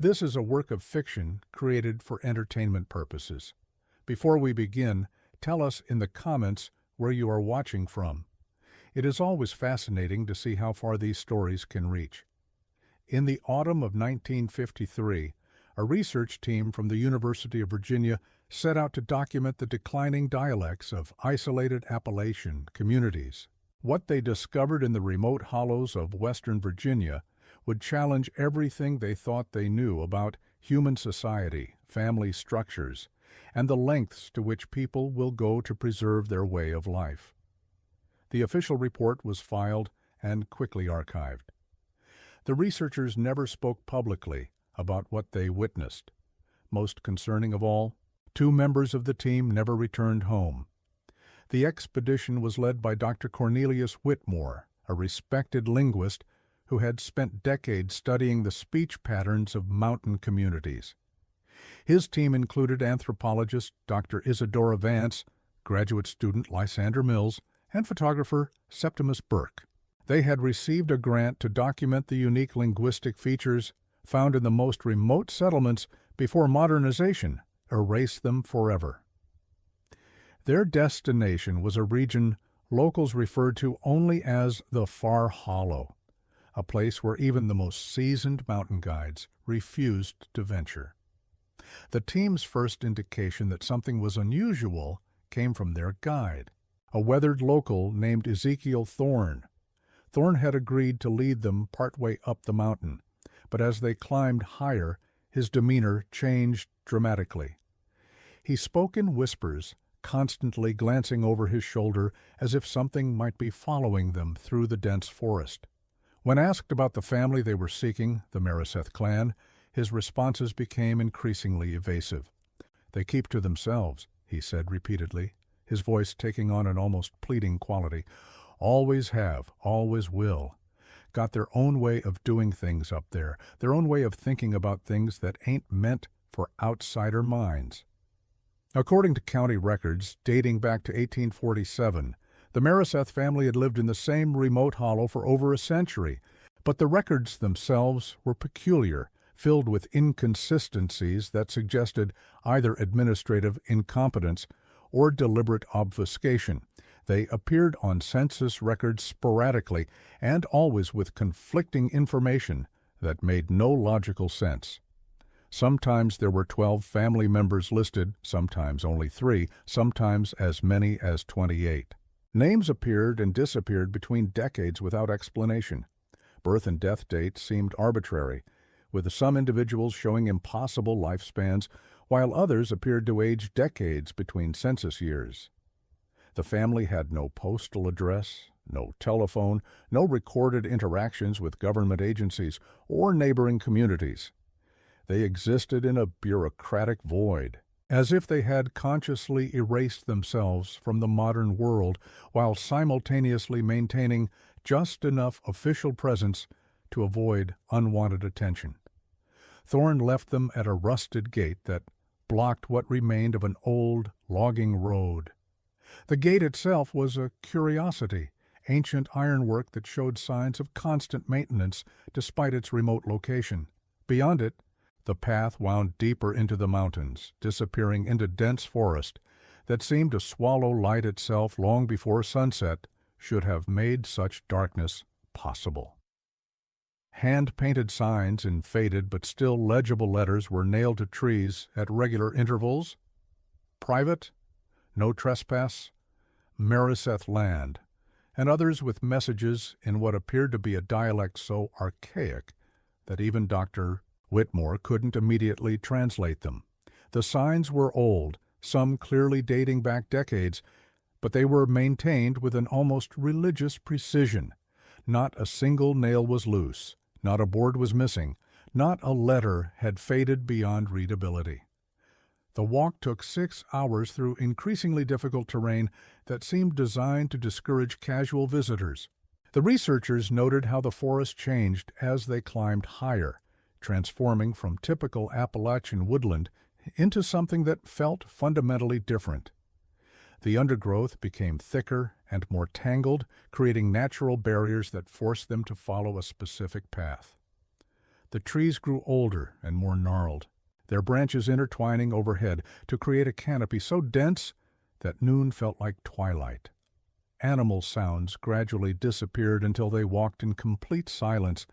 This is a work of fiction created for entertainment purposes. Before we begin, tell us in the comments where you are watching from. It is always fascinating to see how far these stories can reach. In the autumn of 1953, a research team from the University of Virginia set out to document the declining dialects of isolated Appalachian communities. What they discovered in the remote hollows of Western Virginia would challenge everything they thought they knew about human society, family structures, and the lengths to which people will go to preserve their way of life. The official report was filed and quickly archived. The researchers never spoke publicly about what they witnessed. Most concerning of all, 2 members of the team never returned home. The expedition was led by Dr. Cornelius Whitmore, a respected linguist who had spent decades studying the speech patterns of mountain communities. His team included anthropologist Dr. Isadora Vance, graduate student Lysander Mills, and photographer Septimus Burke. They had received a grant to document the unique linguistic features found in the most remote settlements before modernization erased them forever. Their destination was a region locals referred to only as the Far Hollow, a place where even the most seasoned mountain guides refused to venture. The team's first indication that something was unusual came from their guide, a weathered local named Ezekiel Thorne. Thorne had agreed to lead them partway up the mountain, but as they climbed higher, his demeanor changed dramatically. He spoke in whispers, constantly glancing over his shoulder as if something might be following them through the dense forest. When asked about the family they were seeking, the Mereseth clan, his responses became increasingly evasive. "They keep to themselves," he said repeatedly, his voice taking on an almost pleading quality. "Always have, always will. Got their own way of doing things up there, their own way of thinking about things that ain't meant for outsider minds." According to county records dating back to 1847, the Mereseth family had lived in the same remote hollow for over a century, but the records themselves were peculiar, filled with inconsistencies that suggested either administrative incompetence or deliberate obfuscation. They appeared on census records sporadically and always with conflicting information that made no logical sense. Sometimes there were 12 family members listed, sometimes only 3, sometimes as many as 28. Names appeared and disappeared between decades without explanation. Birth and death dates seemed arbitrary, with some individuals showing impossible lifespans, while others appeared to age decades between census years. The family had no postal address, no telephone, no recorded interactions with government agencies or neighboring communities. They existed in a bureaucratic void, as if they had consciously erased themselves from the modern world while simultaneously maintaining just enough official presence to avoid unwanted attention. Thorne left them at a rusted gate that blocked what remained of an old logging road. The gate itself was a curiosity, ancient ironwork that showed signs of constant maintenance despite its remote location. Beyond it, the path wound deeper into the mountains, disappearing into dense forest that seemed to swallow light itself long before sunset should have made such darkness possible. Hand-painted signs in faded but still legible letters were nailed to trees at regular intervals. Private, no trespass, Mereseth land, and others with messages in what appeared to be a dialect so archaic that even Dr. Whitmore couldn't immediately translate them. The signs were old, some clearly dating back decades, but they were maintained with an almost religious precision. Not a single nail was loose, not a board was missing, not a letter had faded beyond readability. The walk took 6 hours through increasingly difficult terrain that seemed designed to discourage casual visitors. The researchers noted how the forest changed as they climbed higher, transforming from typical Appalachian woodland into something that felt fundamentally different. The undergrowth became thicker and more tangled, creating natural barriers that forced them to follow a specific path. The trees grew older and more gnarled, their branches intertwining overhead to create a canopy so dense that noon felt like twilight. Animal sounds gradually disappeared until they walked in complete silence,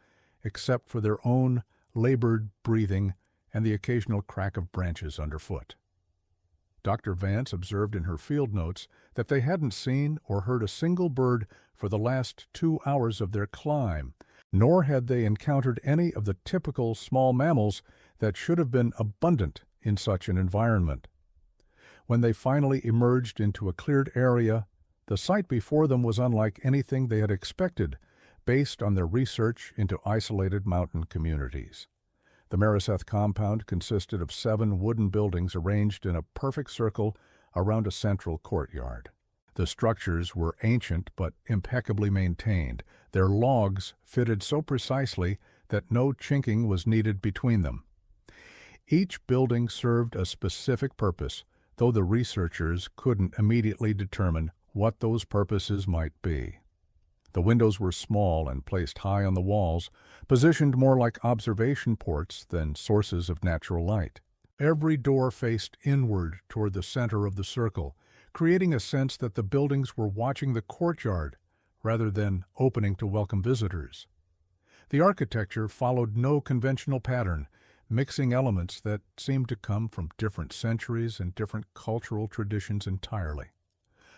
except for their own labored breathing and the occasional crack of branches underfoot. Dr. Vance observed in her field notes that they hadn't seen or heard a single bird for the last 2 hours of their climb, nor had they encountered any of the typical small mammals that should have been abundant in such an environment. When they finally emerged into a cleared area, the sight before them was unlike anything they had expected, based on their research into isolated mountain communities. The Mariseth compound consisted of 7 wooden buildings arranged in a perfect circle around a central courtyard. The structures were ancient but impeccably maintained, their logs fitted so precisely that no chinking was needed between them. Each building served a specific purpose, though the researchers couldn't immediately determine what those purposes might be. The windows were small and placed high on the walls, positioned more like observation ports than sources of natural light. Every door faced inward toward the center of the circle, creating a sense that the buildings were watching the courtyard rather than opening to welcome visitors. The architecture followed no conventional pattern, mixing elements that seemed to come from different centuries and different cultural traditions entirely.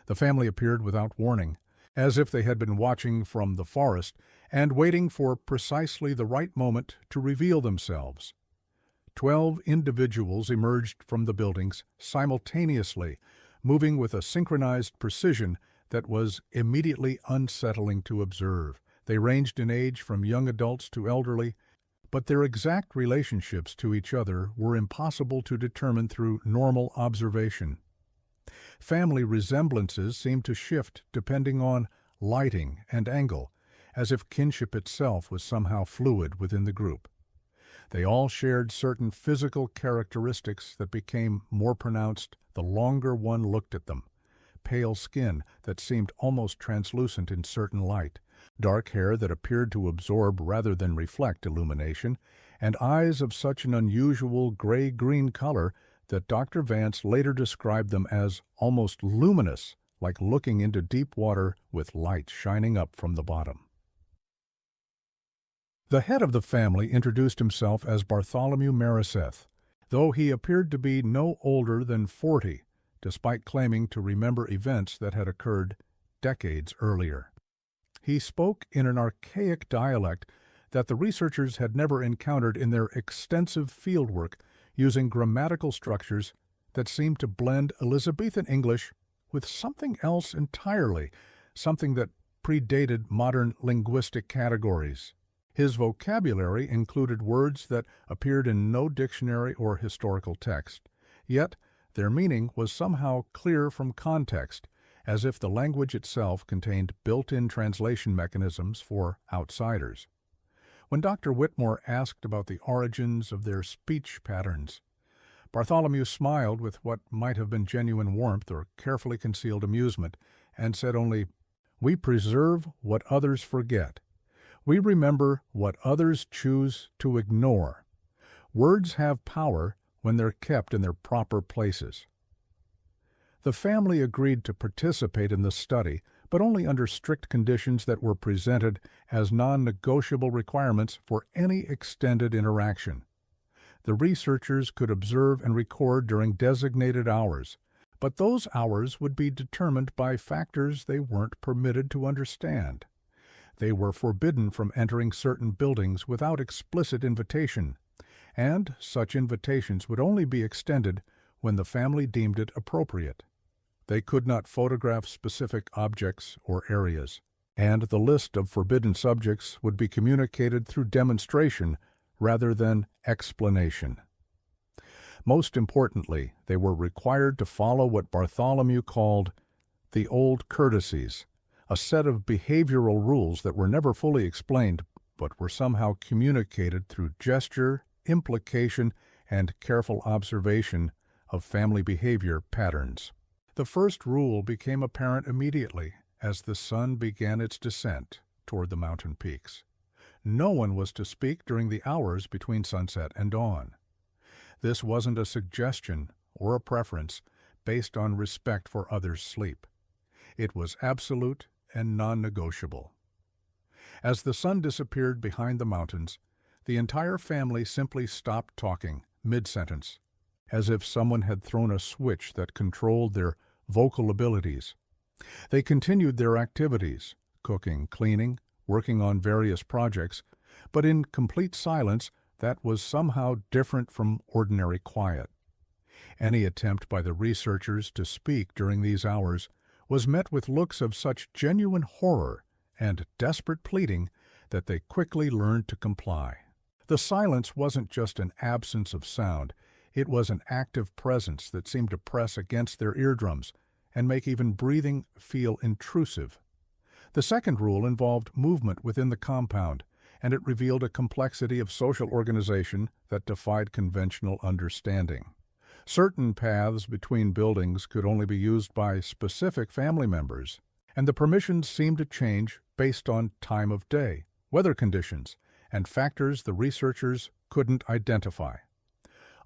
The family appeared without warning, as if they had been watching from the forest and waiting for precisely the right moment to reveal themselves. 12 individuals emerged from the buildings simultaneously, moving with a synchronized precision that was immediately unsettling to observe. They ranged in age from young adults to elderly, but their exact relationships to each other were impossible to determine through normal observation. Family resemblances seemed to shift depending on lighting and angle, as if kinship itself was somehow fluid within the group. They all shared certain physical characteristics that became more pronounced the longer one looked at them. Pale skin that seemed almost translucent in certain light, dark hair that appeared to absorb rather than reflect illumination, and eyes of such an unusual gray-green color that Dr. Vance later described them as almost luminous, like looking into deep water with light shining up from the bottom. The head of the family introduced himself as Bartholomew Mariseth, though he appeared to be no older than 40, despite claiming to remember events that had occurred decades earlier. He spoke in an archaic dialect that the researchers had never encountered in their extensive fieldwork, using grammatical structures that seemed to blend Elizabethan English with something else entirely, something that predated modern linguistic categories. His vocabulary included words that appeared in no dictionary or historical text, yet their meaning was somehow clear from context, as if the language itself contained built-in translation mechanisms for outsiders. When Dr. Whitmore asked about the origins of their speech patterns, Bartholomew smiled with what might have been genuine warmth or carefully concealed amusement, and said only, "We preserve what others forget. We remember what others choose to ignore. Words have power when they're kept in their proper places." The family agreed to participate in the study, but only under strict conditions that were presented as non-negotiable requirements for any extended interaction. The researchers could observe and record during designated hours, but those hours would be determined by factors they weren't permitted to understand. They were forbidden from entering certain buildings without explicit invitation, and such invitations would only be extended when the family deemed it appropriate. They could not photograph specific objects or areas, and the list of forbidden subjects would be communicated through demonstration rather than explanation. Most importantly, they were required to follow what Bartholomew called the old courtesies, a set of behavioral rules that were never fully explained but were somehow communicated through gesture, implication, and careful observation of family behavior patterns. The first rule became apparent immediately as the sun began its descent toward the mountain peaks. No one was to speak during the hours between sunset and dawn. This wasn't a suggestion or a preference based on respect for others' sleep. It was absolute and non-negotiable. As the sun disappeared behind the mountains, the entire family simply stopped talking mid-sentence, as if someone had thrown a switch that controlled their vocal abilities. They continued their activities, cooking, cleaning, working on various projects, but in complete silence that was somehow different from ordinary quiet. Any attempt by the researchers to speak during these hours was met with looks of such genuine horror and desperate pleading that they quickly learned to comply. The silence wasn't just an absence of sound, it was an active presence that seemed to press against their eardrums and make even breathing feel intrusive. The second rule involved movement within the compound, and it revealed a complexity of social organization that defied conventional understanding. Certain paths between buildings could only be used by specific family members, and the permissions seemed to change based on time of day, weather conditions, and factors the researchers couldn't identify.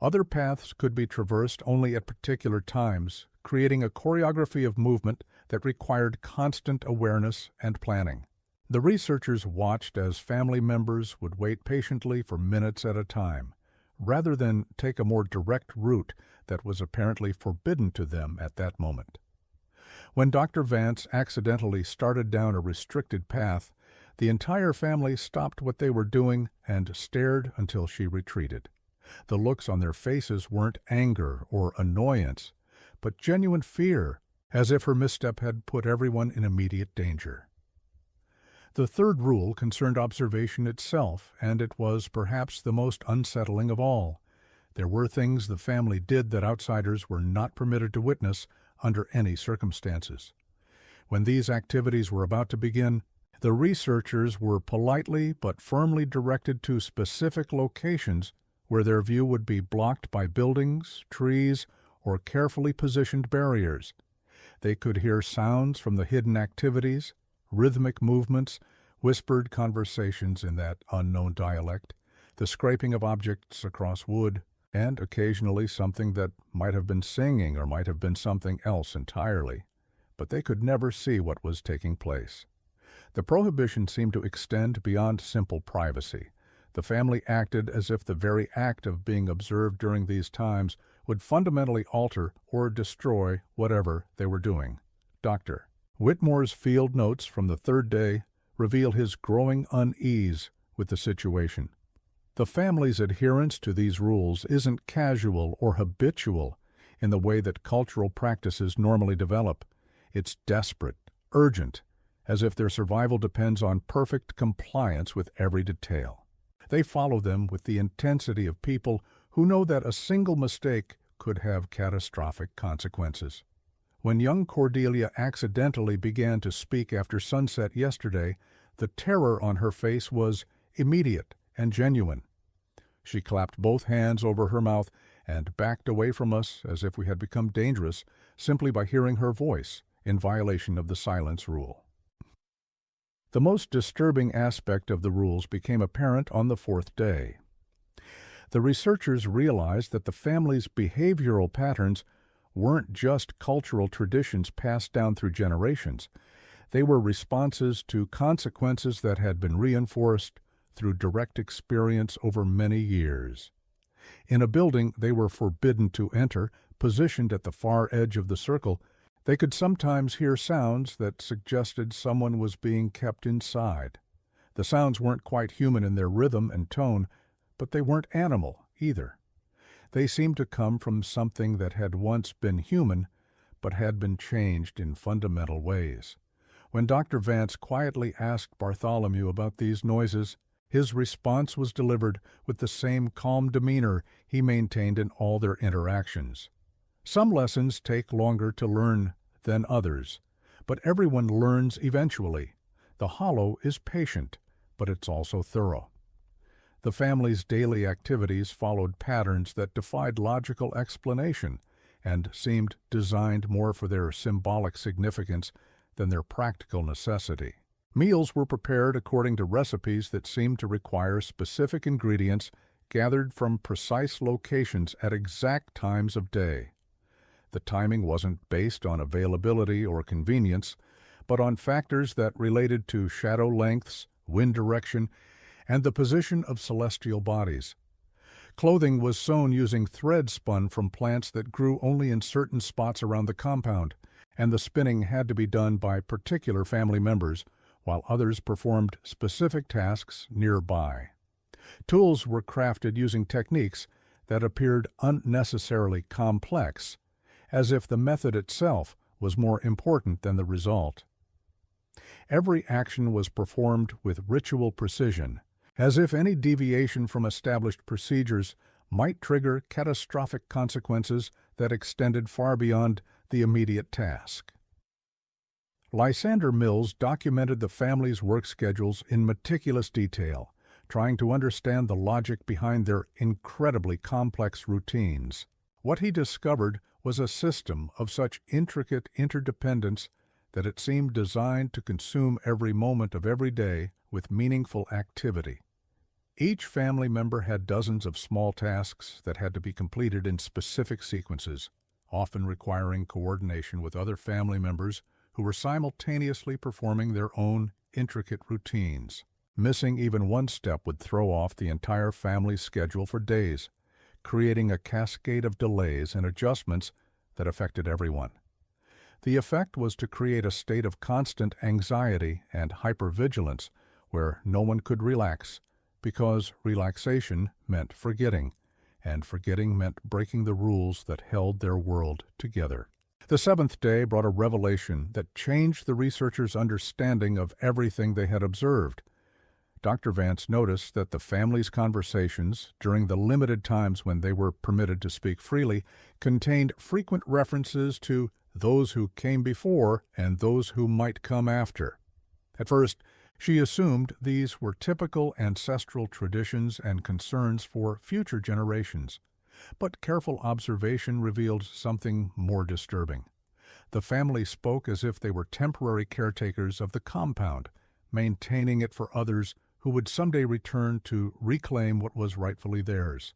Other paths could be traversed only at particular times, creating a choreography of movement that required constant awareness and planning. The researchers watched as family members would wait patiently for minutes at a time, rather than take a more direct route that was apparently forbidden to them at that moment. When Dr. Vance accidentally started down a restricted path, the entire family stopped what they were doing and stared until she retreated. The looks on their faces weren't anger or annoyance, but genuine fear, as if her misstep had put everyone in immediate danger. The third rule concerned observation itself, and it was perhaps the most unsettling of all. There were things the family did that outsiders were not permitted to witness under any circumstances. When these activities were about to begin, the researchers were politely but firmly directed to specific locations where their view would be blocked by buildings, trees, or carefully positioned barriers. They could hear sounds from the hidden activities, rhythmic movements, whispered conversations in that unknown dialect, the scraping of objects across wood, and occasionally something that might have been singing or might have been something else entirely. But they could never see what was taking place. The prohibition seemed to extend beyond simple privacy. The family acted as if the very act of being observed during these times would fundamentally alter or destroy whatever they were doing. Dr. Whitmore's field notes from the third day reveal his growing unease with the situation. The family's adherence to these rules isn't casual or habitual in the way that cultural practices normally develop. It's desperate, urgent, as if their survival depends on perfect compliance with every detail. They follow them with the intensity of people who know that a single mistake could have catastrophic consequences. When young Cordelia accidentally began to speak after sunset yesterday, the terror on her face was immediate and genuine. She clapped both hands over her mouth and backed away from us as if we had become dangerous simply by hearing her voice, in violation of the silence rule. The most disturbing aspect of the rules became apparent on the fourth day. The researchers realized that the family's behavioral patterns weren't just cultural traditions passed down through generations. They were responses to consequences that had been reinforced through direct experience over many years. In a building they were forbidden to enter, positioned at the far edge of the circle, they could sometimes hear sounds that suggested someone was being kept inside. The sounds weren't quite human in their rhythm and tone, but they weren't animal either. They seemed to come from something that had once been human, but had been changed in fundamental ways. When Dr. Vance quietly asked Bartholomew about these noises, his response was delivered with the same calm demeanor he maintained in all their interactions. Some lessons take longer to learn than others, but everyone learns eventually. The hollow is patient, but it's also thorough. The family's daily activities followed patterns that defied logical explanation and seemed designed more for their symbolic significance than their practical necessity. Meals were prepared according to recipes that seemed to require specific ingredients gathered from precise locations at exact times of day. The timing wasn't based on availability or convenience, but on factors that related to shadow lengths, wind direction, and the position of celestial bodies. Clothing was sewn using thread spun from plants that grew only in certain spots around the compound, and the spinning had to be done by particular family members, while others performed specific tasks nearby. Tools were crafted using techniques that appeared unnecessarily complex, as if the method itself was more important than the result. Every action was performed with ritual precision, as if any deviation from established procedures might trigger catastrophic consequences that extended far beyond the immediate task. Lysander Mills documented the family's work schedules in meticulous detail, trying to understand the logic behind their incredibly complex routines. What he discovered was a system of such intricate interdependence that it seemed designed to consume every moment of every day with meaningful activity. Each family member had dozens of small tasks that had to be completed in specific sequences, often requiring coordination with other family members who were simultaneously performing their own intricate routines. Missing even one step would throw off the entire family's schedule for days, creating a cascade of delays and adjustments that affected everyone. The effect was to create a state of constant anxiety and hypervigilance where no one could relax, because relaxation meant forgetting, and forgetting meant breaking the rules that held their world together. The seventh day brought a revelation that changed the researchers' understanding of everything they had observed. Dr. Vance noticed that the family's conversations, during the limited times when they were permitted to speak freely, contained frequent references to those who came before and those who might come after. At first, she assumed these were typical ancestral traditions and concerns for future generations. But careful observation revealed something more disturbing. The family spoke as if they were temporary caretakers of the compound, maintaining it for others who would someday return to reclaim what was rightfully theirs.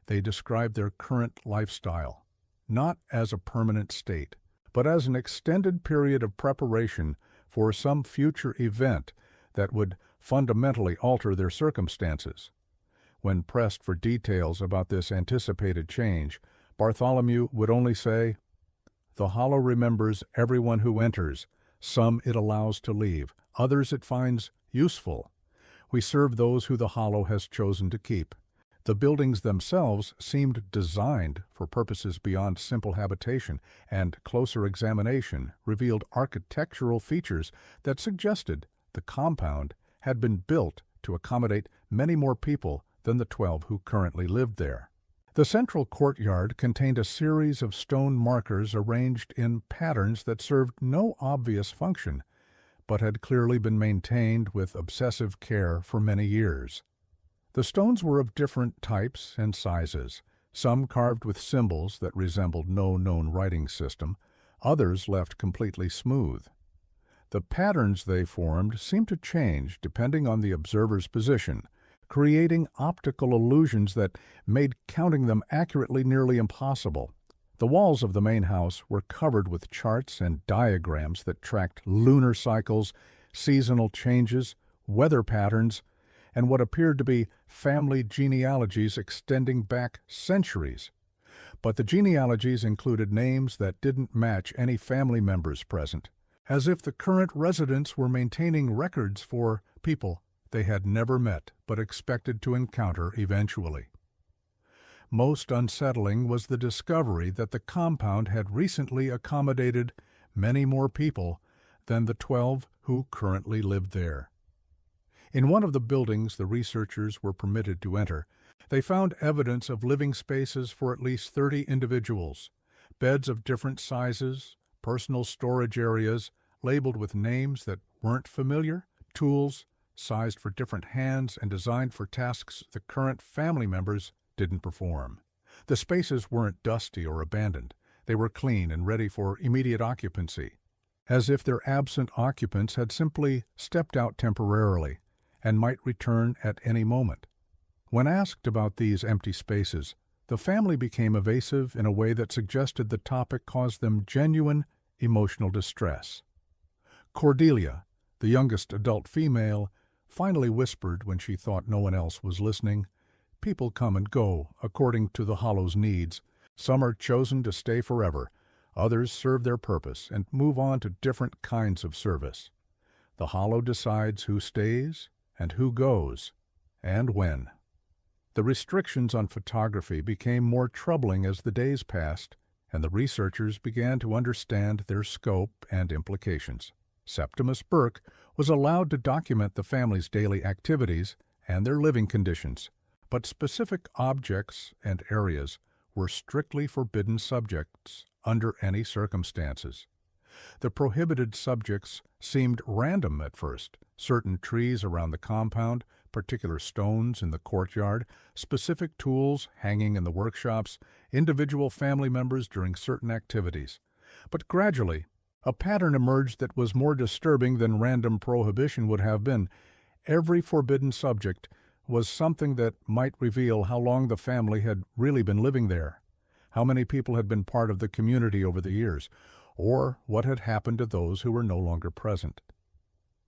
They described their current lifestyle, not as a permanent state, but as an extended period of preparation for some future event that would fundamentally alter their circumstances. When pressed for details about this anticipated change, Bartholomew would only say, "The hollow remembers everyone who enters. Some it allows to leave, others it finds useful. We serve those who the hollow has chosen to keep." The buildings themselves seemed designed for purposes beyond simple habitation, and closer examination revealed architectural features that suggested the compound had been built to accommodate many more people than the 12 who currently lived there. The central courtyard contained a series of stone markers arranged in patterns that served no obvious function, but had clearly been maintained with obsessive care for many years. The stones were of different types and sizes, some carved with symbols that resembled no known writing system, others left completely smooth. The patterns they formed seemed to change depending on the observer's position, creating optical illusions that made counting them accurately nearly impossible. The walls of the main house were covered with charts and diagrams that tracked lunar cycles, seasonal changes, weather patterns, and what appeared to be family genealogies extending back centuries. But the genealogies included names that didn't match any family members present, as if the current residents were maintaining records for people they had never met but expected to encounter eventually. Most unsettling was the discovery that the compound had recently accommodated many more people than the 12 who currently lived there. In one of the buildings the researchers were permitted to enter, they found evidence of living spaces for at least 30 individuals, beds of different sizes, personal storage areas labeled with names that weren't familiar, tools sized for different hands and designed for tasks the current family members didn't perform. The spaces weren't dusty or abandoned. They were clean and ready for immediate occupancy. as if their absent occupants had simply stepped out temporarily and might return at any moment. When asked about these empty spaces, the family became evasive in a way that suggested the topic caused them genuine emotional distress. Cordelia, the youngest adult female, finally whispered when she thought no one else was listening, "People come and go according to the Hollow's needs. Some are chosen to stay forever. Others serve their purpose and move on to different kinds of service. The Hollow decides who stays and who goes, and when." The restrictions on photography became more troubling as the days passed, and the researchers began to understand their scope and implications. Septimus Burke was allowed to document the family's daily activities and their living conditions, but specific objects and areas were strictly forbidden subjects under any circumstances. The prohibited subjects seemed random at first: certain trees around the compound, particular stones in the courtyard, specific tools hanging in the workshops, individual family members during certain activities. But gradually, a pattern emerged that was more disturbing than random prohibition would have been. Every forbidden subject was something that might reveal how long the family had really been living there, how many people had been part of the community over the years, or what had happened to those who were no longer present.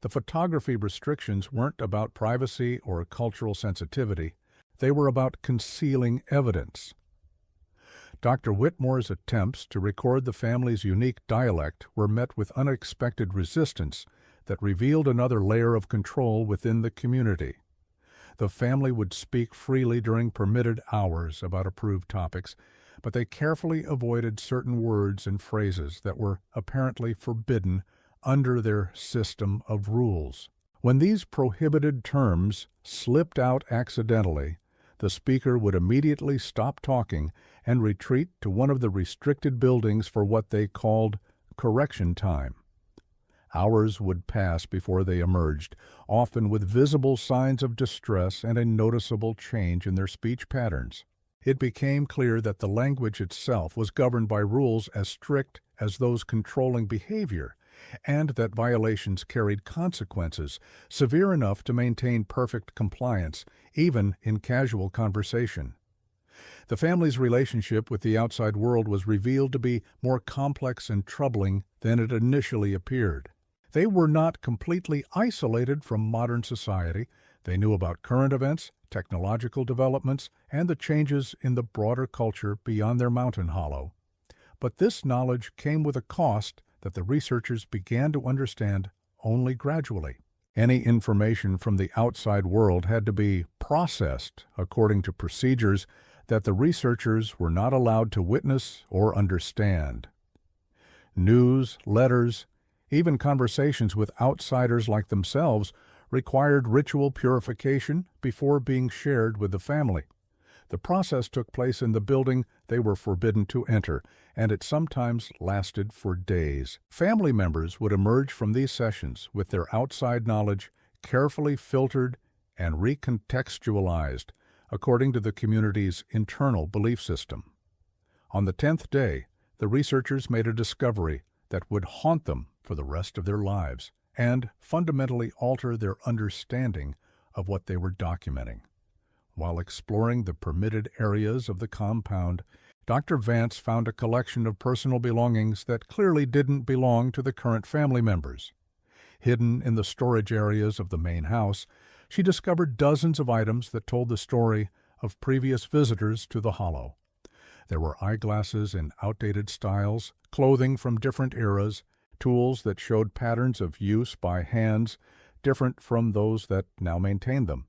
The photography restrictions weren't about privacy or cultural sensitivity. They were about concealing evidence. Dr. Whitmore's attempts to record the family's unique dialect were met with unexpected resistance that revealed another layer of control within the community. The family would speak freely during permitted hours about approved topics, but they carefully avoided certain words and phrases that were apparently forbidden under their system of rules. When these prohibited terms slipped out accidentally, the speaker would immediately stop talking and retreat to one of the restricted buildings for what they called correction time. Hours would pass before they emerged, often with visible signs of distress and a noticeable change in their speech patterns. It became clear that the language itself was governed by rules as strict as those controlling behavior, and that violations carried consequences severe enough to maintain perfect compliance, even in casual conversation. The family's relationship with the outside world was revealed to be more complex and troubling than it initially appeared. They were not completely isolated from modern society. They knew about current events, technological developments, and the changes in the broader culture beyond their mountain hollow. But this knowledge came with a cost that the researchers began to understand only gradually. Any information from the outside world had to be processed according to procedures that the researchers were not allowed to witness or understand. News, letters, even conversations with outsiders like themselves required ritual purification before being shared with the family. The process took place in the building they were forbidden to enter, and it sometimes lasted for days. Family members would emerge from these sessions with their outside knowledge carefully filtered and recontextualized according to the community's internal belief system. On the 10th day, the researchers made a discovery that would haunt them for the rest of their lives and fundamentally alter their understanding of what they were documenting. While exploring the permitted areas of the compound, Dr. Vance found a collection of personal belongings that clearly didn't belong to the current family members. Hidden in the storage areas of the main house, she discovered dozens of items that told the story of previous visitors to the Hollow. There were eyeglasses in outdated styles, clothing from different eras, tools that showed patterns of use by hands different from those that now maintained them.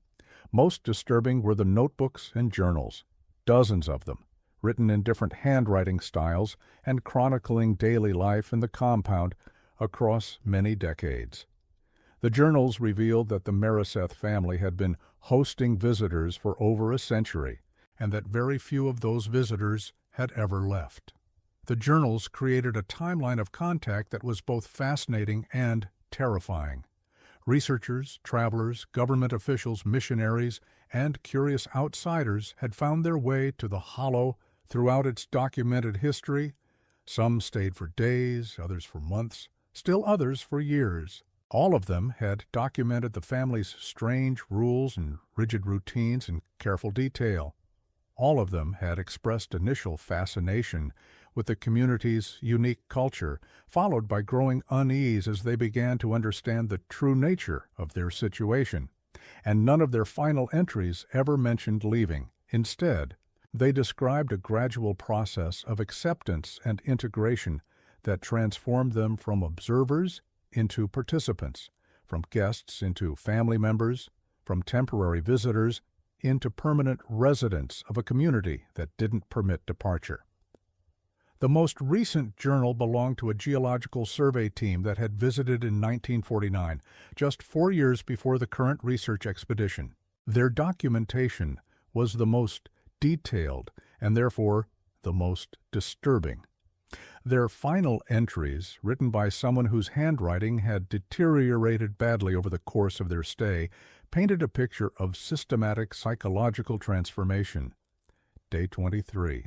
Most disturbing were the notebooks and journals, dozens of them, written in different handwriting styles and chronicling daily life in the compound across many decades. The journals revealed that the Mariseth family had been hosting visitors for over a century, and that very few of those visitors had ever left. The journals created a timeline of contact that was both fascinating and terrifying. Researchers, travelers, government officials, missionaries, and curious outsiders had found their way to the Hollow throughout its documented history. Some stayed for days, others for months, still others for years. All of them had documented the family's strange rules and rigid routines in careful detail. All of them had expressed initial fascination with the community's unique culture, followed by growing unease as they began to understand the true nature of their situation. And none of their final entries ever mentioned leaving. Instead, they described a gradual process of acceptance and integration that transformed them from observers into participants, from guests into family members, from temporary visitors into permanent residents of a community that didn't permit departure. The most recent journal belonged to a geological survey team that had visited in 1949, just 4 years before the current research expedition. Their documentation was the most detailed and therefore the most disturbing. Their final entries, written by someone whose handwriting had deteriorated badly over the course of their stay, painted a picture of systematic psychological transformation. Day 23.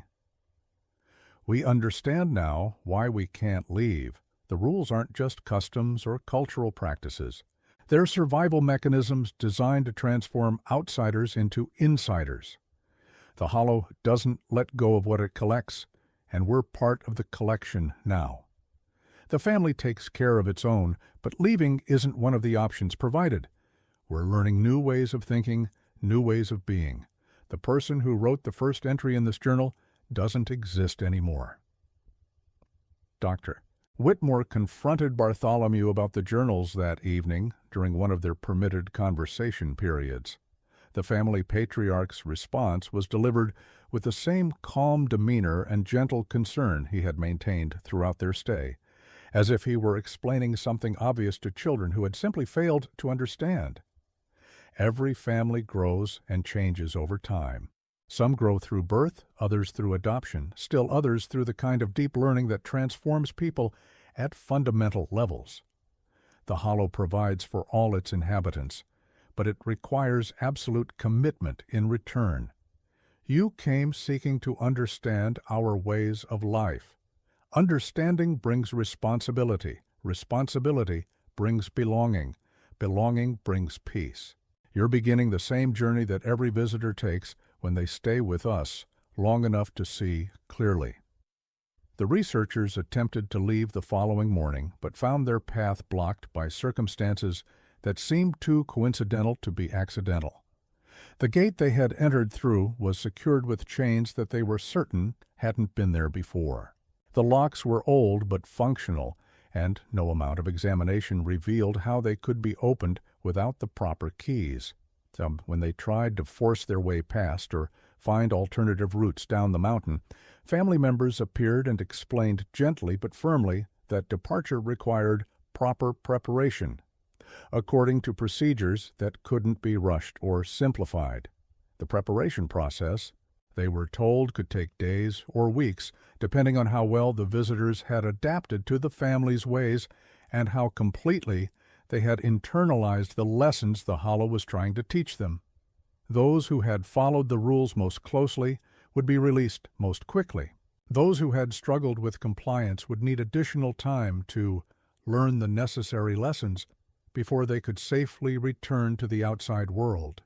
We understand now why we can't leave. The rules aren't just customs or cultural practices. They're survival mechanisms designed to transform outsiders into insiders. The hollow doesn't let go of what it collects, and we're part of the collection now. The family takes care of its own, but leaving isn't one of the options provided. We're learning new ways of thinking, new ways of being. The person who wrote the first entry in this journal doesn't exist anymore. Doctor. Whitmore confronted Bartholomew about the journals that evening during one of their permitted conversation periods. The family patriarch's response was delivered with the same calm demeanor and gentle concern he had maintained throughout their stay, as if he were explaining something obvious to children who had simply failed to understand. Every family grows and changes over time. Some grow through birth, others through adoption, still others through the kind of deep learning that transforms people at fundamental levels. The hollow provides for all its inhabitants, but it requires absolute commitment in return. You came seeking to understand our ways of life. Understanding brings responsibility. Responsibility brings belonging. Belonging brings peace. You're beginning the same journey that every visitor takes when they stay with us long enough to see clearly. The researchers attempted to leave the following morning, but found their path blocked by circumstances that seemed too coincidental to be accidental. The gate they had entered through was secured with chains that they were certain hadn't been there before. The locks were old but functional, and no amount of examination revealed how they could be opened without the proper keys. When they tried to force their way past or find alternative routes down the mountain, family members appeared and explained gently but firmly that departure required proper preparation, according to procedures that couldn't be rushed or simplified. The preparation process, they were told, could take days or weeks, depending on how well the visitors had adapted to the family's ways and how completely they had internalized the lessons the hollow was trying to teach them. Those who had followed the rules most closely would be released most quickly. Those who had struggled with compliance would need additional time to learn the necessary lessons before they could safely return to the outside world.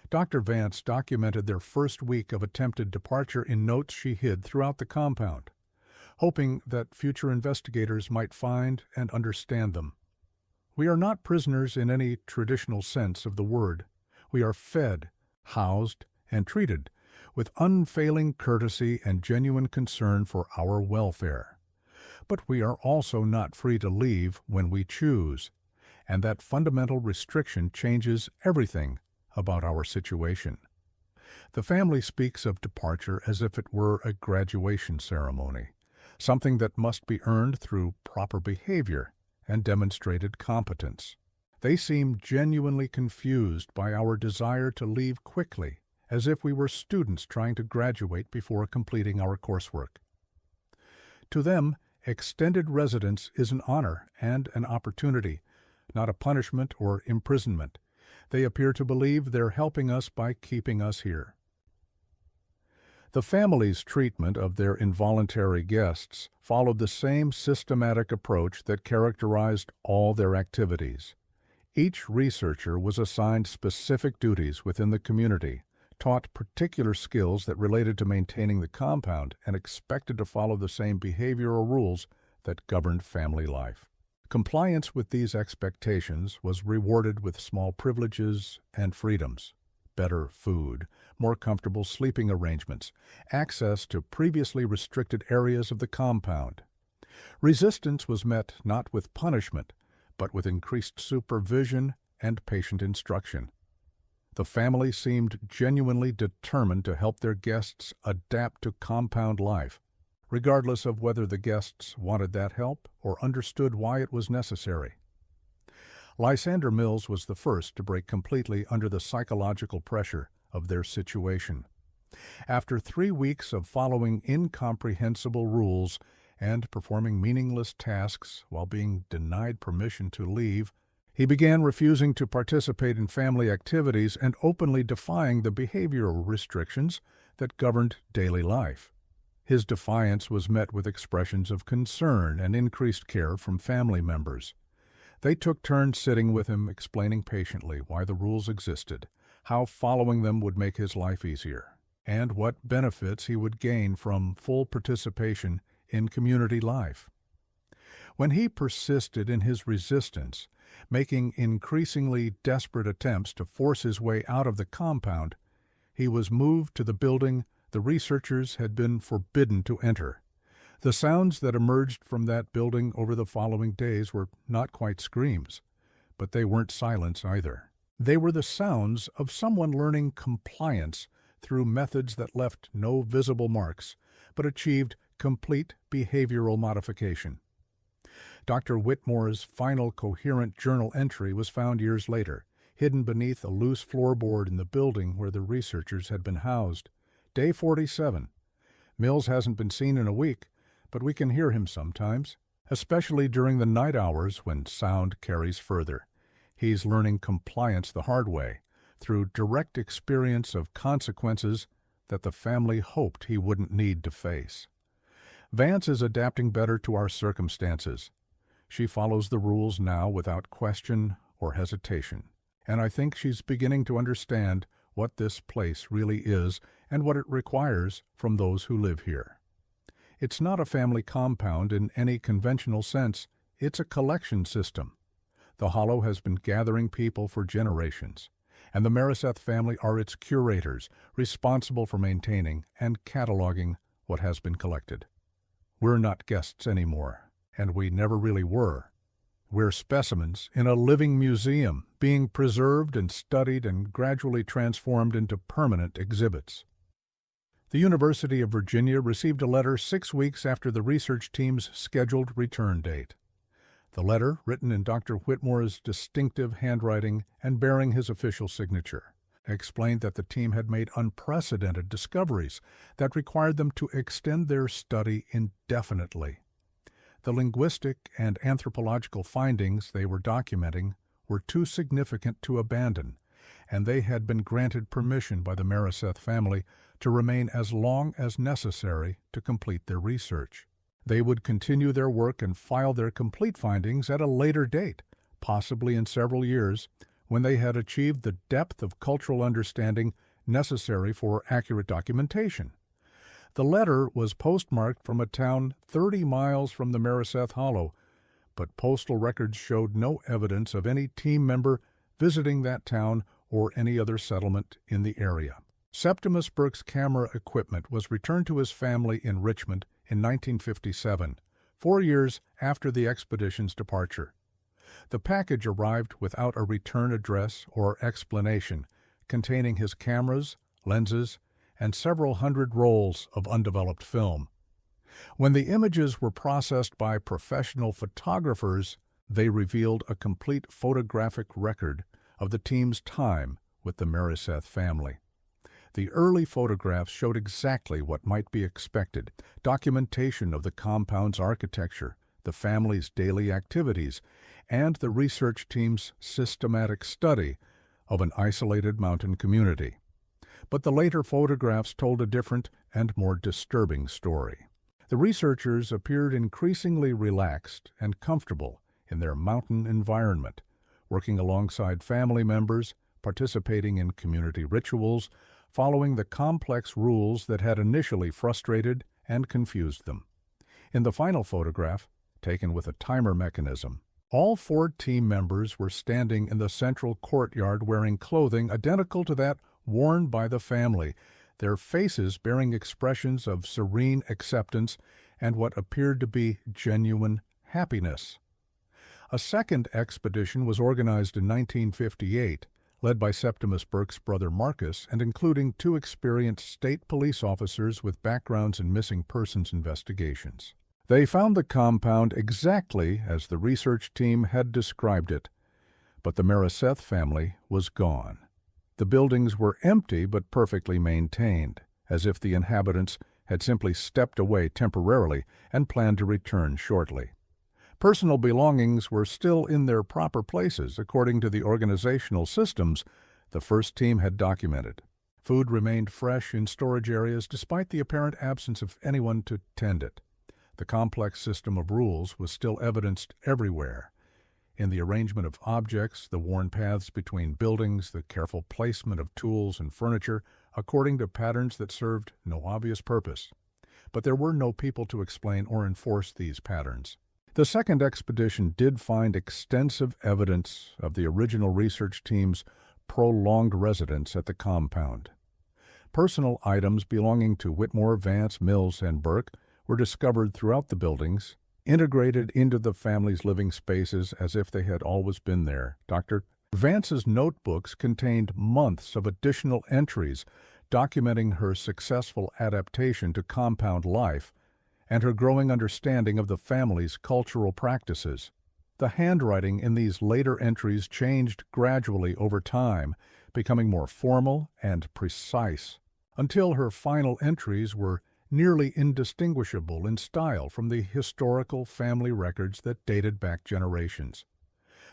Dr. Vance documented their first week of attempted departure in notes she hid throughout the compound, hoping that future investigators might find and understand them. We are not prisoners in any traditional sense of the word. We are fed, housed, and treated with unfailing courtesy and genuine concern for our welfare. But we are also not free to leave when we choose, and that fundamental restriction changes everything about our situation. The family speaks of departure as if it were a graduation ceremony, something that must be earned through proper behavior and demonstrated competence. They seem genuinely confused by our desire to leave quickly, as if we were students trying to graduate before completing our coursework. To them, extended residence is an honor and an opportunity, not a punishment or imprisonment. They appear to believe they're helping us by keeping us here. The family's treatment of their involuntary guests followed the same systematic approach that characterized all their activities. Each researcher was assigned specific duties within the community, taught particular skills that related to maintaining the compound, and expected to follow the same behavioral rules that governed family life. Compliance with these expectations was rewarded with small privileges and freedoms: better food, more comfortable sleeping arrangements, access to previously restricted areas of the compound. Resistance was met not with punishment, but with increased supervision and patient instruction. The family seemed genuinely determined to help their guests adapt to compound life, regardless of whether the guests wanted that help or understood why it was necessary. Lysander Mills was the first to break completely under the psychological pressure of their situation. After 3 weeks of following incomprehensible rules and performing meaningless tasks while being denied permission to leave, he began refusing to participate in family activities and openly defying the behavioral restrictions that governed daily life. His defiance was met with expressions of concern and increased care from family members. They took turns sitting with him, explaining patiently why the rules existed, how following them would make his life easier, and what benefits he would gain from full participation in community life. When he persisted in his resistance, making increasingly desperate attempts to force his way out of the compound, he was moved to the building the researchers had been forbidden to enter. The sounds that emerged from that building over the following days were not quite screams, but they weren't silence either. They were the sounds of someone learning compliance through methods that left no visible marks, but achieved complete behavioral modification. Dr. Whitmore's final coherent journal entry was found years later, hidden beneath a loose floorboard in the building where the researchers had been housed. Day 47. Mills hasn't been seen in a week, but we can hear him sometimes, especially during the night hours when sound carries further. He's learning compliance the hard way, through direct experience of consequences that the family hoped he wouldn't need to face. Vance is adapting better to our circumstances. She follows the rules now without question or hesitation, and I think she's beginning to understand what this place really is and what it requires from those who live here. It's not a family compound in any conventional sense, it's a collection system. The Hollow has been gathering people for generations, and the Mariseth family are its curators, responsible for maintaining and cataloging what has been collected. We're not guests anymore, and we never really were. We're specimens in a living museum, being preserved and studied and gradually transformed into permanent exhibits. The University of Virginia received a letter 6 weeks after the research team's scheduled return date. The letter, written in Dr. Whitmore's distinctive handwriting and bearing his official signature, explained that the team had made unprecedented discoveries that required them to extend their study indefinitely. The linguistic and anthropological findings they were documenting were too significant to abandon, and they had been granted permission by the Mariseth family to remain as long as necessary to complete their research. They would continue their work and file their complete findings at a later date, possibly in several years, when they had achieved the depth of cultural understanding necessary for accurate documentation. The letter was postmarked from a town 30 miles from the Mariseth Hollow, but postal records showed no evidence of any team member visiting that town or any other settlement in the area. Septimus Burke's camera equipment was returned to his family in Richmond in 1957, 4 years after the expedition's departure. The package arrived without a return address or explanation, containing his cameras, lenses, and several hundred rolls of undeveloped film. When the images were processed by professional photographers, they revealed a complete photographic record of the team's time with the Mariseth family. The early photographs showed exactly what might be expected: documentation of the compound's architecture, the family's daily activities, and the research team's systematic study of an isolated mountain community. But the later photographs told a different and more disturbing story. The researchers appeared increasingly relaxed and comfortable in their mountain environment, working alongside family members, participating in community rituals, following the complex rules that had initially frustrated and confused them. In the final photograph, taken with a timer mechanism, all 4 team members were standing in the central courtyard wearing clothing identical to that worn by the family, their faces bearing expressions of serene acceptance and what appeared to be genuine happiness. A second expedition was organized in 1958, led by Septimus Burke's brother Marcus and including 2 experienced state police officers with backgrounds in missing persons investigations. They found the compound exactly as the research team had described it, but the Mereseth family was gone. The buildings were empty but perfectly maintained, as if the inhabitants had simply stepped away temporarily and planned to return shortly. Personal belongings were still in their proper places according to the organizational systems the first team had documented. Food remained fresh in storage areas despite the apparent absence of anyone to tend it. The complex system of rules was still evidenced everywhere. In the arrangement of objects, the worn paths between buildings, the careful placement of tools and furniture, according to patterns that served no obvious purpose. But there were no people to explain or enforce these patterns. The second expedition did find extensive evidence of the original research team's prolonged residence at the compound. Personal items belonging to Whitmore, Vance, Mills, and Burke were discovered throughout the buildings, integrated into the family's living spaces as if they had always been there. Dr. Vance's notebooks contained months of additional entries documenting her successful adaptation to compound life and her growing understanding of the family's cultural practices. The handwriting in these later entries changed gradually over time, becoming more formal and precise, until her final entries were nearly indistinguishable in style from the historical family records that dated back generations.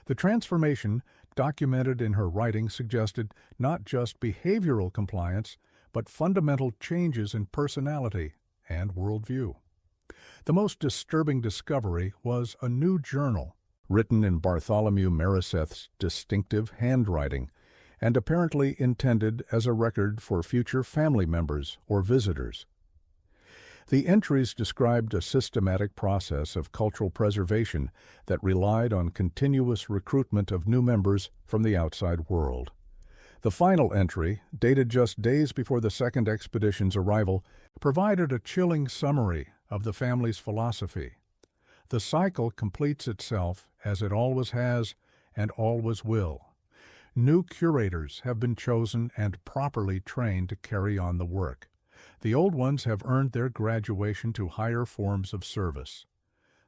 The transformation documented in her writing suggested not just behavioral compliance, but fundamental changes in personality and worldview. The most disturbing discovery was a new journal, written in Bartholomew Mereseth's distinctive handwriting, and apparently intended as a record for future family members or visitors. The entries described a systematic process of cultural preservation that relied on continuous recruitment of new members from the outside world. The final entry, dated just days before the second expedition's arrival, provided a chilling summary of the family's philosophy. The cycle completes itself as it always has and always will. New curators have been chosen and properly trained to carry on the work. The old ones have earned their graduation to higher forms of service.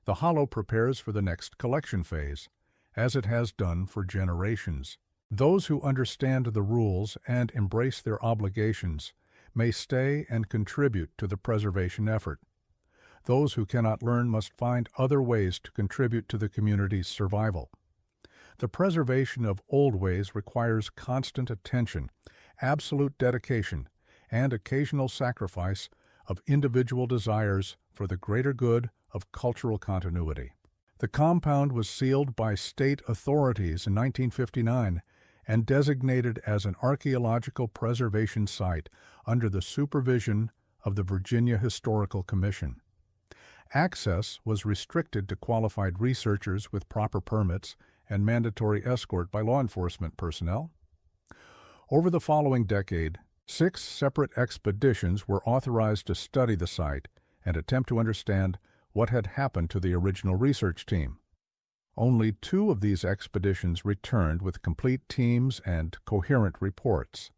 The hollow prepares for the next collection phase, as it has done for generations. Those who understand the rules and embrace their obligations may stay and contribute to the preservation effort. Those who cannot learn must find other ways to contribute to the community's survival. The preservation of old ways requires constant attention, absolute dedication, and occasional sacrifice of individual desires for the greater good of cultural continuity. The compound was sealed by state authorities in 1959 and designated as an archaeological preservation site under the supervision of the Virginia Historical Commission. Access was restricted to qualified researchers with proper permits and mandatory escort by law enforcement personnel. Over the following decade, 6 separate expeditions were authorized to study the site and attempt to understand what had happened to the original research team. Only 2 of these expeditions returned with complete teams and coherent reports.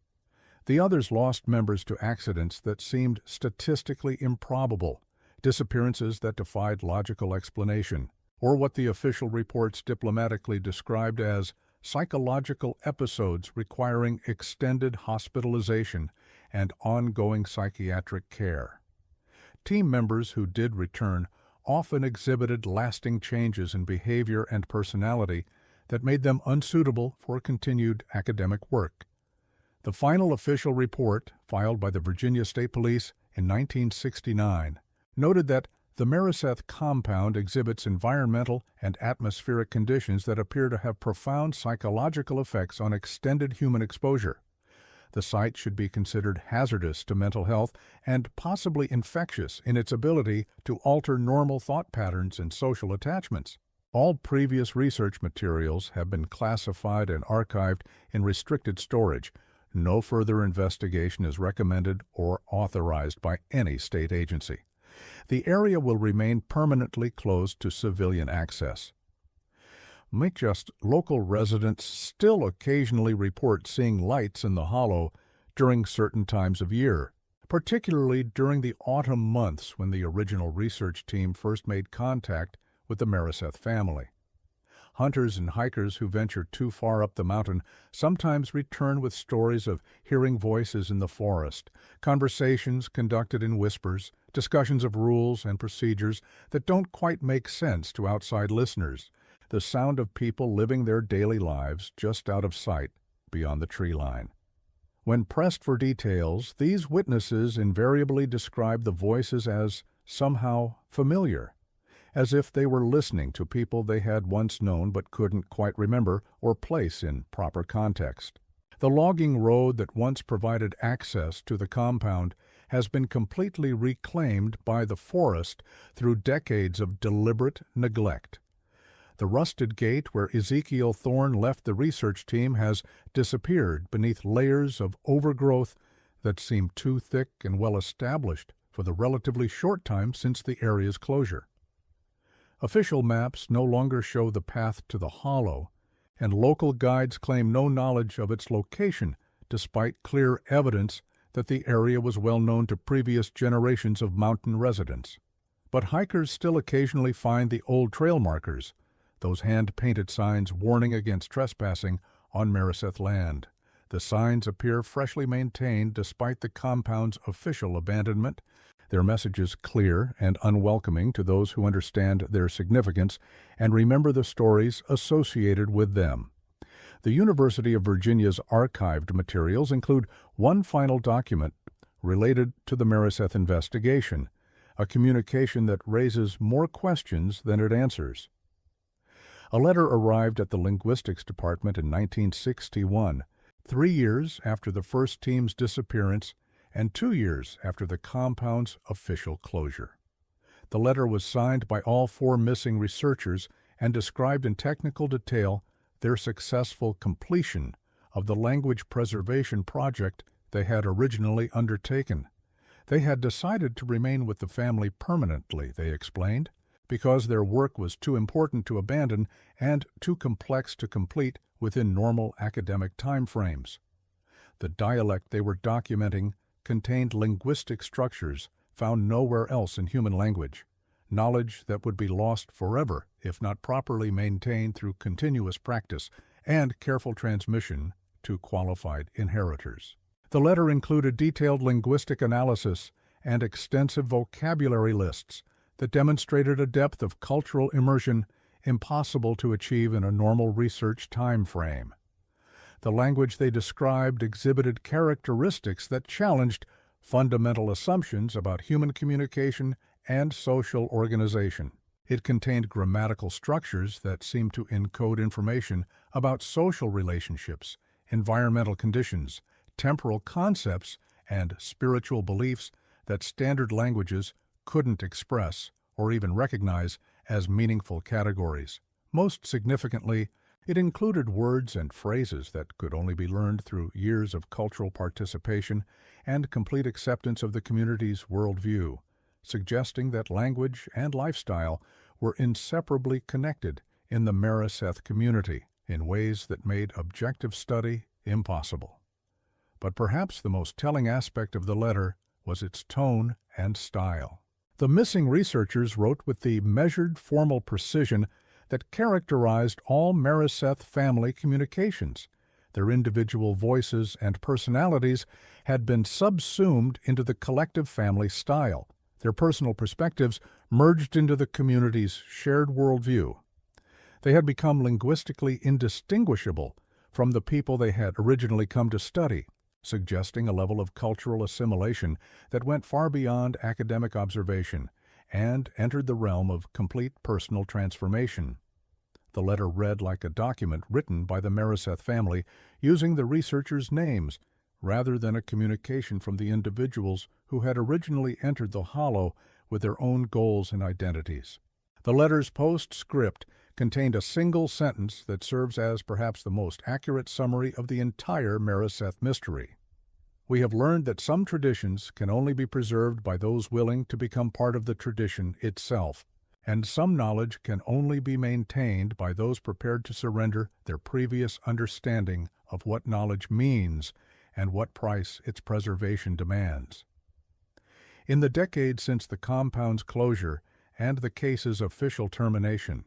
The others lost members to accidents that seemed statistically improbable, disappearances that defied logical explanation, or what the official reports diplomatically described as psychological episodes requiring extended hospitalization and ongoing psychiatric care. Team members who did return often exhibited lasting changes in behavior and personality that made them unsuitable for continued academic work. The final official report, filed by the Virginia State Police in 1969, noted that the Mereseth compound exhibits environmental and atmospheric conditions that appear to have profound psychological effects on extended human exposure. The site should be considered hazardous to mental health and possibly infectious in its ability to alter normal thought patterns and social attachments. All previous research materials have been classified and archived in restricted storage. No further investigation is recommended or authorized by any state agency. The area will remain permanently closed to civilian access. Just local residents still occasionally report seeing lights in the hollow during certain times of year, particularly during the autumn months when the original research team first made contact with the Mereseth family. Hunters and hikers who venture too far up the mountain sometimes return with stories of hearing voices in the forest, conversations conducted in whispers, discussions of rules and procedures that don't quite make sense to outside listeners, the sound of people living their daily lives just out of sight beyond the tree line. When pressed for details, these witnesses invariably describe the voices as somehow familiar, as if they were listening to people they had once known but couldn't quite remember or place in proper context. The logging road that once provided access to the compound has been completely reclaimed by the forest through decades of deliberate neglect. The rusted gate where Ezekiel Thorne left the research team has disappeared beneath layers of overgrowth that seem too thick and well established for the relatively short time since the area's closure. Official maps no longer show the path to the hollow, and local guides claim no knowledge of its location, despite clear evidence that the area was well known to previous generations of mountain residents. But hikers still occasionally find the old trail markers, those hand-painted signs warning against trespassing on Mereseth land. The signs appear freshly maintained despite the compound's official abandonment, their messages clear and unwelcoming to those who understand their significance and remember the stories associated with them. The University of Virginia's archived materials include one final document related to the Mereseth investigation, a communication that raises more questions than it answers. A letter arrived at the Linguistics Department in 1961, 3 years after the first team's disappearance and 2 years after the compound's official closure. The letter was signed by all 4 missing researchers and described in technical detail their successful completion of the language preservation project they had originally undertaken. They had decided to remain with the family permanently, they explained, because their work was too important to abandon and too complex to complete within normal academic time frames. The dialect they were documenting contained linguistic structures found nowhere else in human language, knowledge that would be lost forever if not properly maintained through continuous practice and careful transmission to qualified inheritors. The letter included detailed linguistic analysis and extensive vocabulary lists that demonstrated a depth of cultural immersion impossible to achieve in a normal research time frame. The language they described exhibited characteristics that challenged fundamental assumptions about human communication and social organization. It contained grammatical structures that seemed to encode information about social relationships, environmental conditions, temporal concepts, and spiritual beliefs that standard languages couldn't express or even recognize as meaningful categories. Most significantly, it included words and phrases that could only be learned through years of cultural participation and complete acceptance of the community's worldview, suggesting that language and lifestyle were inseparably connected in the Mereseth community in ways that made objective study impossible. But perhaps the most telling aspect of the letter was its tone and style. The missing researchers wrote with the measured formal precision that characterized all Mereseth family communications. Their individual voices and personalities had been subsumed into the collective family style, their personal perspectives merged into the community's shared worldview. They had become linguistically indistinguishable from the people they had originally come to study, suggesting a level of cultural assimilation that went far beyond academic observation and entered the realm of complete personal transformation. The letter read like a document written by the Mariseth family using the researchers' names rather than a communication from the individuals who had originally entered the hollow with their own goals and identities. The letter's postscript contained a single sentence that serves as perhaps the most accurate summary of the entire Mariseth mystery. We have learned that some traditions can only be preserved by those willing to become part of the tradition itself, and some knowledge can only be maintained by those prepared to surrender their previous understanding of what knowledge means and what price its preservation demands. In the decades since the compound's closure and the case's official termination,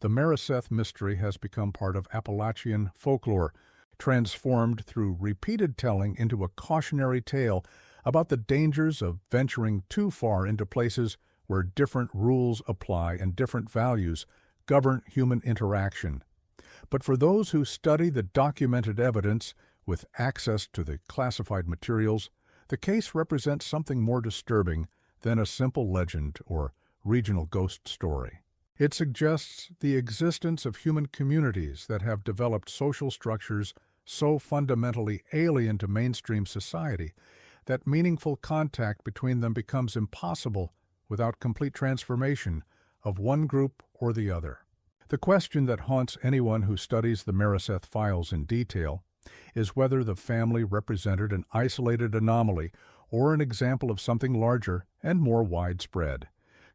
the Mariseth mystery has become part of Appalachian folklore, transformed through repeated telling into a cautionary tale about the dangers of venturing too far into places where different rules apply and different values govern human interaction. But for those who study the documented evidence with access to the classified materials, the case represents something more disturbing than a simple legend or regional ghost story. It suggests the existence of human communities that have developed social structures so fundamentally alien to mainstream society that meaningful contact between them becomes impossible without complete transformation of one group or the other. The question that haunts anyone who studies the Mariseth files in detail is whether the family represented an isolated anomaly or an example of something larger and more widespread.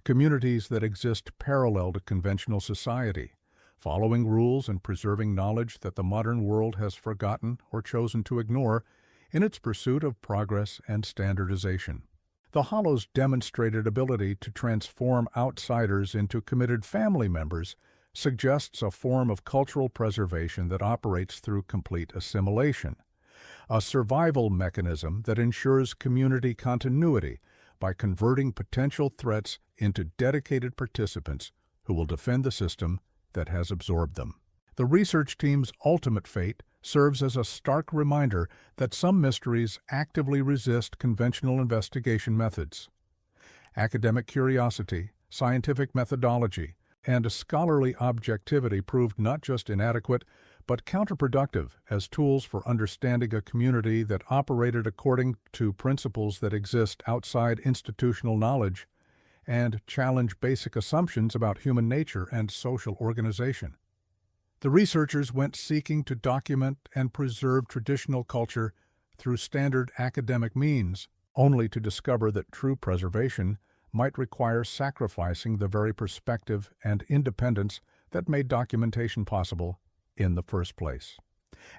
Communities that exist parallel to conventional society, following rules and preserving knowledge that the modern world has forgotten or chosen to ignore in its pursuit of progress and standardization. The Hollow's demonstrated ability to transform outsiders into committed family members suggests a form of cultural preservation that operates through complete assimilation, a survival mechanism that ensures community continuity by converting potential threats into dedicated participants who will defend the system that has absorbed them. The research team's ultimate fate serves as a stark reminder that some mysteries actively resist conventional investigation methods. Academic curiosity, scientific methodology, and scholarly objectivity proved not just inadequate, but counterproductive as tools for understanding a community that operated according to principles that exist outside institutional knowledge and challenge basic assumptions about human nature and social organization. The researchers went seeking to document and preserve traditional culture through standard academic means, only to discover that true preservation might require sacrificing the very perspective and independence that made documentation possible in the first place.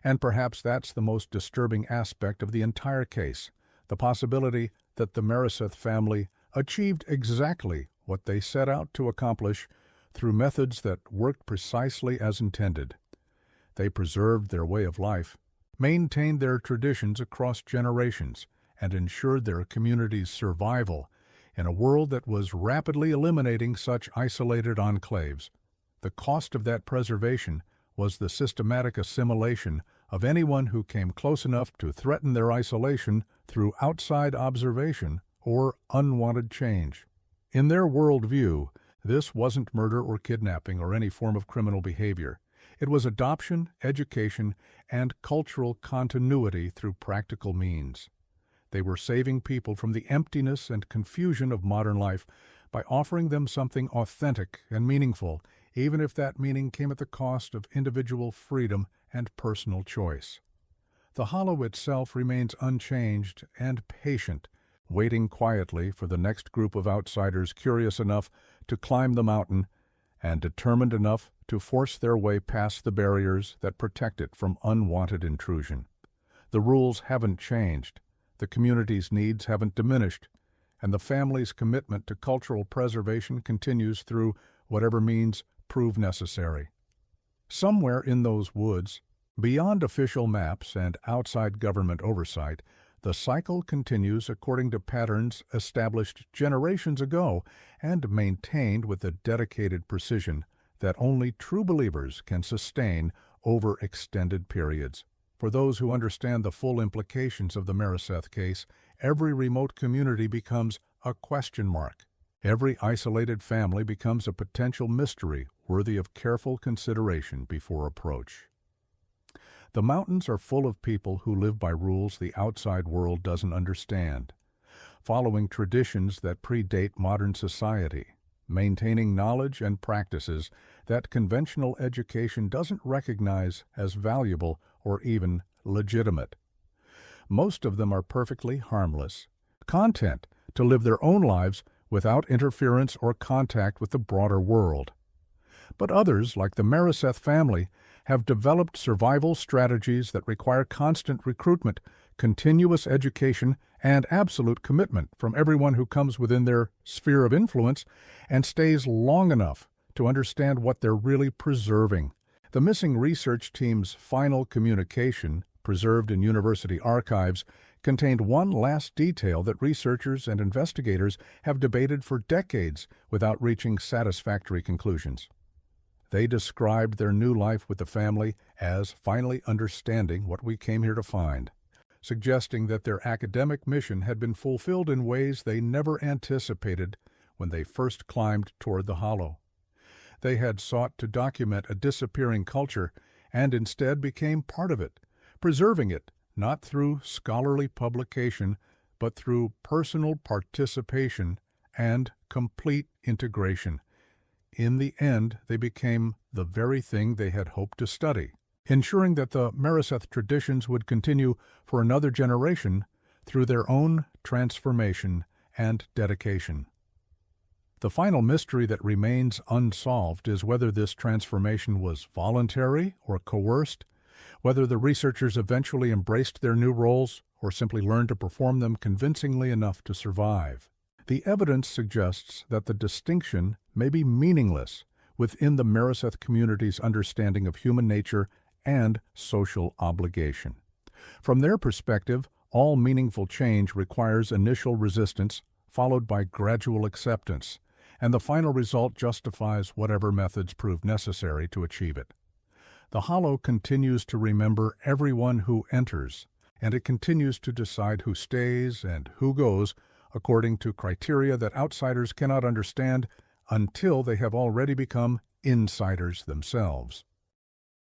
And perhaps that's the most disturbing aspect of the entire case, the possibility that the Mariseth family achieved exactly what they set out to accomplish through methods that worked precisely as intended. They preserved their way of life, maintained their traditions across generations, and ensured their community's survival in a world that was rapidly eliminating such isolated enclaves. The cost of that preservation was the systematic assimilation of anyone who came close enough to threaten their isolation through outside observation or unwanted change. In their worldview, this wasn't murder or kidnapping or any form of criminal behavior. It was adoption, education, and cultural continuity through practical means. They were saving people from the emptiness and confusion of modern life by offering them something authentic and meaningful, even if that meaning came at the cost of individual freedom and personal choice. The hollow itself remains unchanged and patient, waiting quietly for the next group of outsiders curious enough to climb the mountain and determined enough to force their way past the barriers that protect it from unwanted intrusion. The rules haven't changed, the community's needs haven't diminished, and the family's commitment to cultural preservation continues through whatever means prove necessary. Somewhere in those woods, beyond official maps and outside government oversight, the cycle continues according to patterns established generations ago and maintained with a dedicated precision that only true believers can sustain over extended periods. For those who understand the full implications of the Mariseth case, every remote community becomes a question mark. Every isolated family becomes a potential mystery worthy of careful consideration before approach. The mountains are full of people who live by rules the outside world doesn't understand, following traditions that predate modern society, maintaining knowledge and practices that conventional education doesn't recognize as valuable or even legitimate. Most of them are perfectly harmless, content to live their own lives without interference or contact with the broader world. But others, like the Mariseth family, have developed survival strategies that require constant recruitment, continuous education, and absolute commitment from everyone who comes within their sphere of influence and stays long enough to understand what they're really preserving. The missing research team's final communication, preserved in university archives, contained one last detail that researchers and investigators have debated for decades without reaching satisfactory conclusions. They described their new life with the family as finally understanding what we came here to find, suggesting that their academic mission had been fulfilled in ways they never anticipated when they first climbed toward the hollow. They had sought to document a disappearing culture and instead became part of it, preserving it not through scholarly publication, but through personal participation and complete integration. In the end, they became the very thing they had hoped to study, ensuring that the Mariseth traditions would continue for another generation through their own transformation and dedication. The final mystery that remains unsolved is whether this transformation was voluntary or coerced, whether the researchers eventually embraced their new roles or simply learned to perform them convincingly enough to survive. The evidence suggests that the distinction may be meaningless within the Mariseth community's understanding of human nature and social obligation. From their perspective, all meaningful change requires initial resistance followed by gradual acceptance, and the final result justifies whatever methods prove necessary to achieve it. The hollow continues to remember everyone who enters, and it continues to decide who stays and who goes according to criteria that outsiders cannot understand until they have already become insiders themselves.